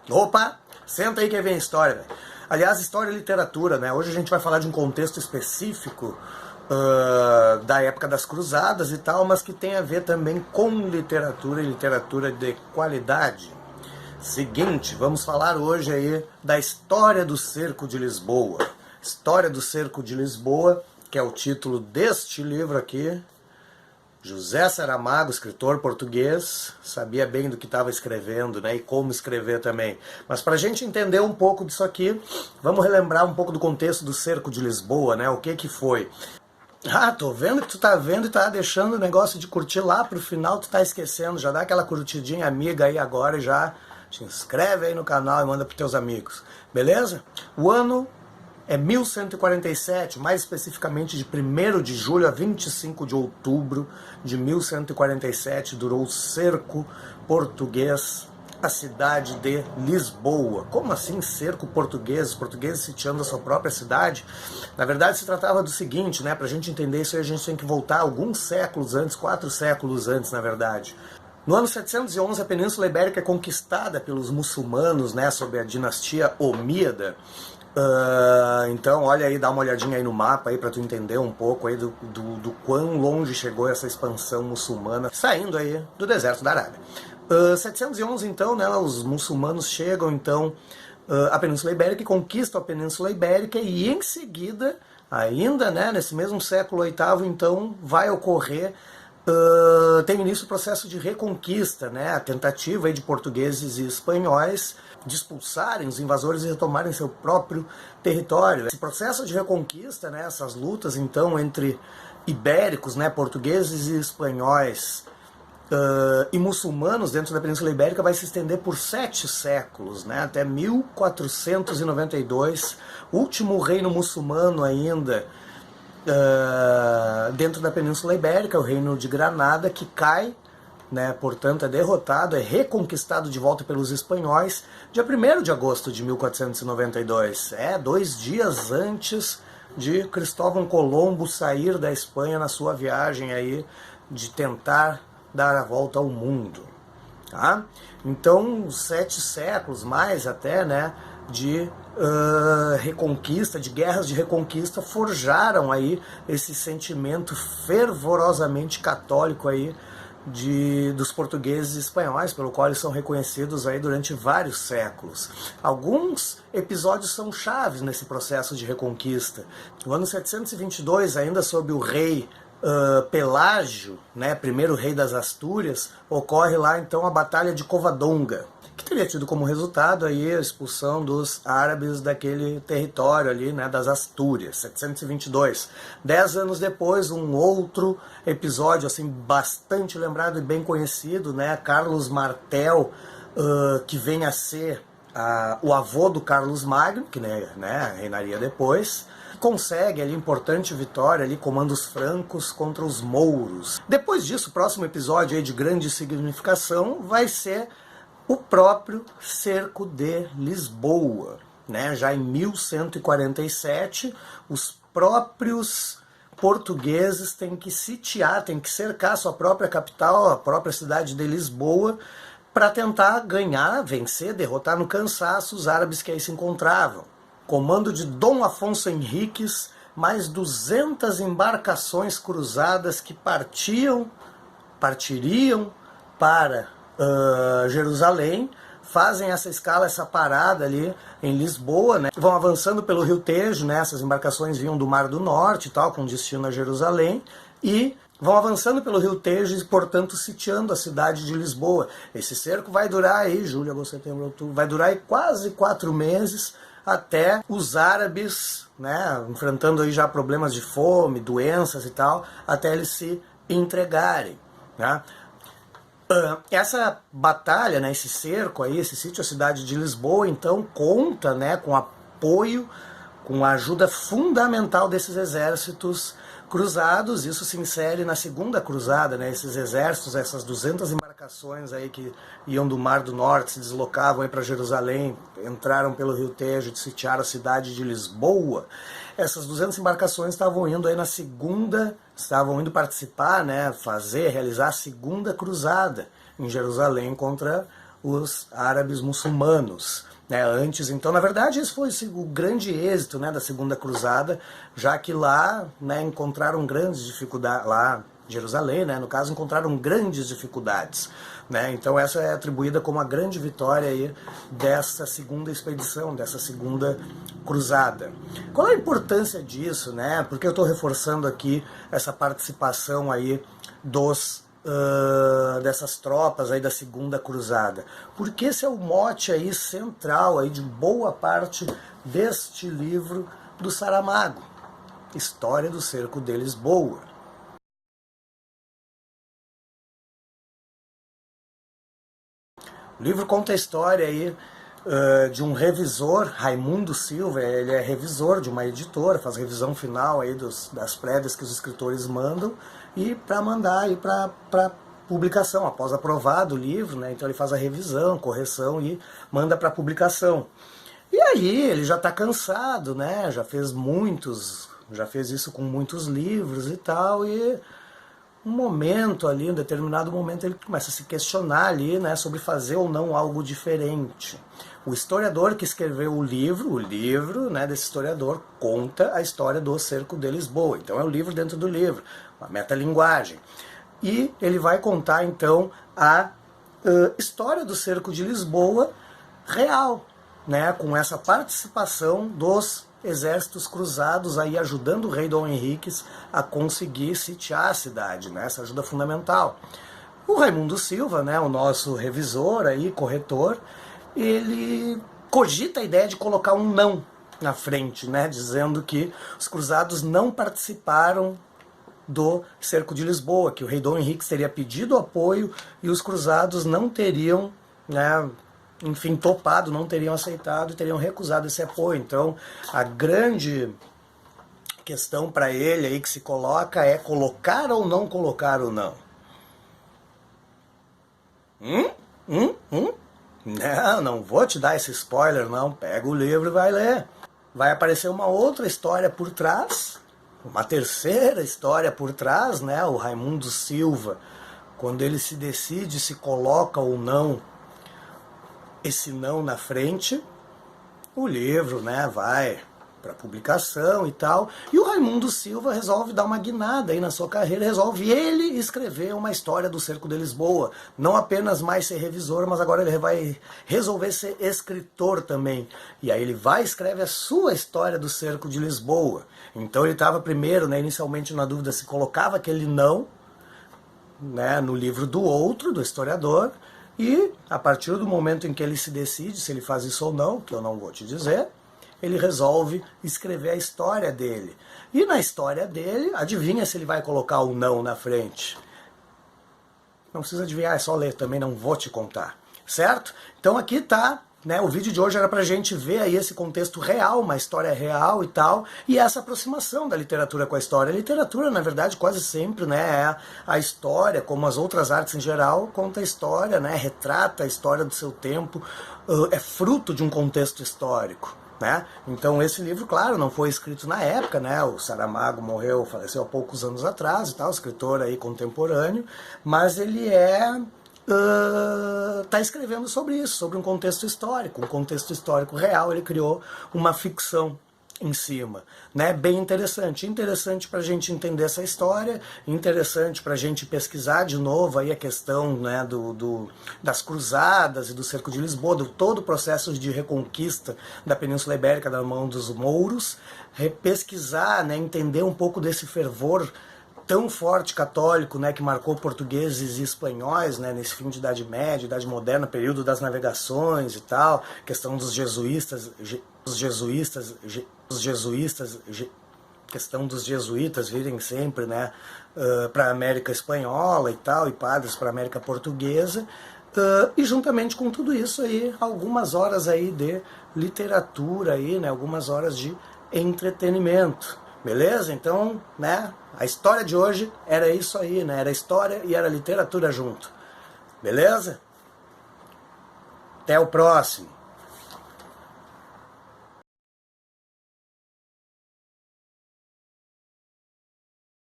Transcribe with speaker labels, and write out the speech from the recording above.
Speaker 1: Opa, senta aí que vem a história, velho. Aliás, história e literatura, né? Hoje a gente vai falar de um contexto específico da época das cruzadas e tal, mas que tem a ver também com literatura e literatura de qualidade. Seguinte, vamos falar hoje aí da história do Cerco de Lisboa. História do Cerco de Lisboa, que é o título deste livro aqui. José Saramago, escritor português, sabia bem do que estava escrevendo, né, e como escrever também. Mas para a gente entender um pouco disso aqui, vamos relembrar um pouco do contexto do Cerco de Lisboa, né, o que foi. Ah, tô vendo que tu tá vendo e tá deixando o negócio de curtir lá pro final, tu tá esquecendo, já dá aquela curtidinha amiga aí agora e já te inscreve aí no canal e manda pros teus amigos, beleza? O ano é 1147, mais especificamente de 1º de julho a 25 de outubro de 1147, durou o cerco português à cidade de Lisboa. Como assim cerco português? Os portugueses sitiando a sua própria cidade? Na verdade se tratava do seguinte, né? Pra gente entender isso aí a gente tem que voltar alguns séculos antes, 4 séculos antes na verdade. No ano 711 a Península Ibérica é conquistada pelos muçulmanos, né, sob a dinastia Omíada. Então olha aí, dá uma olhadinha aí no mapa aí para tu entender um pouco aí do quão longe chegou essa expansão muçulmana saindo aí do deserto da Arábia. 711 então, né, os muçulmanos chegam então à Península Ibérica e conquistam a Península Ibérica e em seguida, ainda né, nesse mesmo século VIII, então vai ocorrer tem início o processo de reconquista, né, a tentativa aí de portugueses e espanhóis de expulsarem os invasores e retomarem seu próprio território. Esse processo de reconquista, né, essas lutas então entre ibéricos, né, portugueses e espanhóis e muçulmanos dentro da Península Ibérica vai se estender por 7 séculos, né, até 1492, último reino muçulmano ainda dentro da Península Ibérica, o reino de Granada, que cai, né, portanto é derrotado, é reconquistado de volta pelos espanhóis, dia 1º de agosto de 1492, 2 dias antes de Cristóvão Colombo sair da Espanha na sua viagem aí de tentar dar a volta ao mundo. Tá? Então, 7 séculos mais até, né, de reconquista, de guerras de reconquista, forjaram aí esse sentimento fervorosamente católico aí dos portugueses e espanhóis, pelo qual eles são reconhecidos aí durante vários séculos. Alguns episódios são chaves nesse processo de reconquista. No ano 722, ainda sob o rei Pelágio, né, primeiro rei das Astúrias, ocorre lá então a Batalha de Covadonga, que teria tido como resultado aí a expulsão dos árabes daquele território ali, né, das Astúrias, 722. 10 anos depois, um outro episódio assim bastante lembrado e bem conhecido, né, Carlos Martel, que vem a ser o avô do Carlos Magno, que né, reinaria depois, consegue ali importante vitória, ali comanda os francos contra os mouros. Depois disso, o próximo episódio aí de grande significação vai ser o próprio cerco de Lisboa, né? Já em 1147, os próprios portugueses têm que sitiar, têm que cercar sua própria capital, a própria cidade de Lisboa, para tentar ganhar, vencer, derrotar no cansaço os árabes que aí se encontravam. Comando de Dom Afonso Henriques, mais 200 embarcações cruzadas que partiriam para Jerusalém, fazem essa escala, essa parada ali em Lisboa, né? Vão avançando pelo Rio Tejo, né? Essas embarcações vinham do Mar do Norte e tal, com destino a Jerusalém, e vão avançando pelo Rio Tejo e, portanto, sitiando a cidade de Lisboa. Esse cerco vai durar aí, julho, agosto, setembro, outubro, vai durar aí quase 4 meses, até os árabes, né, enfrentando aí já problemas de fome, doenças e tal, até eles se entregarem, né? Essa batalha, né, esse cerco aí, esse sítio, a cidade de Lisboa, então conta, né, com apoio, com a ajuda fundamental desses exércitos cruzados. Isso se insere na Segunda Cruzada, né, esses exércitos, essas 200 embarcações aí que iam do Mar do Norte, se deslocavam aí para Jerusalém, entraram pelo Rio Tejo, sitiaram a cidade de Lisboa. Essas 200 embarcações estavam indo aí estavam indo participar, né, realizar a Segunda Cruzada em Jerusalém contra os árabes muçulmanos. Né, antes, então, na verdade, esse foi o grande êxito, né, da Segunda Cruzada, já que lá, né, encontraram grandes dificuldades, lá em Jerusalém, né, no caso, encontraram grandes dificuldades. Né, então essa é atribuída como a grande vitória aí dessa segunda expedição, dessa segunda cruzada. Qual é a importância disso? Né? Porque eu estou reforçando aqui essa participação aí dessas tropas aí da Segunda Cruzada, porque esse é o mote aí central aí de boa parte deste livro do Saramago, História do Cerco de Lisboa. O livro conta a história aí de um revisor, Raimundo Silva. Ele é revisor de uma editora, faz revisão final aí das prévias que os escritores mandam e para mandar aí para publicação, após aprovado o livro, né? Então ele faz a revisão, correção e manda para publicação. E aí ele já está cansado, né? Já fez isso com muitos livros e tal, e um momento ali, um determinado momento, ele começa a se questionar ali, né, sobre fazer ou não algo diferente. O historiador que escreveu o livro, né, desse historiador conta a história do Cerco de Lisboa. Então é um livro dentro do livro, uma metalinguagem. E ele vai contar então a história do Cerco de Lisboa real, né, com essa participação dos exércitos cruzados aí ajudando o rei Dom Henriques a conseguir sitiar a cidade, né? Essa ajuda fundamental. O Raimundo Silva, né, o nosso revisor aí, corretor, ele cogita a ideia de colocar um não na frente, né, dizendo que os cruzados não participaram do Cerco de Lisboa, que o rei Dom Henriques teria pedido apoio e os cruzados não teriam, né, enfim, topado, não teriam aceitado e teriam recusado esse apoio. Então, a grande questão para ele aí que se coloca é colocar ou não colocar o não. Não vou te dar esse spoiler, não. Pega o livro e vai ler. Vai aparecer uma outra história por trás, uma terceira história por trás, né? O Raimundo Silva, quando ele se decide se coloca ou não esse não na frente, o livro, né, vai para publicação e tal, e o Raimundo Silva resolve dar uma guinada aí na sua carreira, resolve ele escrever uma história do Cerco de Lisboa, não apenas mais ser revisor, mas agora ele vai resolver ser escritor também, e aí ele vai e escreve a sua história do Cerco de Lisboa. Então ele estava primeiro, né, inicialmente na dúvida se colocava aquele não, né, no livro do outro, do historiador, e a partir do momento em que ele se decide se ele faz isso ou não, que eu não vou te dizer, ele resolve escrever a história dele. E na história dele, adivinha se ele vai colocar o não na frente? Não precisa adivinhar, é só ler, também não vou te contar, certo? Então aqui tá, né, o vídeo de hoje era pra gente ver aí esse contexto real, uma história real e tal, e essa aproximação da literatura com a história. A literatura, na verdade, quase sempre, né, é a história, como as outras artes em geral, conta a história, né, retrata a história do seu tempo, é fruto de um contexto histórico. Né? Então esse livro, claro, não foi escrito na época, né? O Saramago faleceu há poucos anos atrás e tal, escritor aí contemporâneo, mas ele está escrevendo sobre isso, sobre um contexto histórico real. Ele criou uma ficção em cima, né? Bem interessante para a gente entender essa história, interessante para a gente pesquisar de novo aí a questão, né, das cruzadas e do Cerco de Lisboa, do todo o processo de reconquista da Península Ibérica da mão dos mouros, repesquisar, né, entender um pouco desse fervor tão forte católico, né, que marcou portugueses e espanhóis, né, nesse fim de Idade Média, Idade Moderna, período das navegações e tal, questão dos jesuítas, questão dos jesuítas virem sempre, né, para a América Espanhola e tal, e padres para a América Portuguesa, e juntamente com tudo isso aí, algumas horas aí de literatura aí, né, algumas horas de entretenimento. Beleza? Então, né, a história de hoje era isso aí, né? Era história e era literatura junto. Beleza? Até o próximo.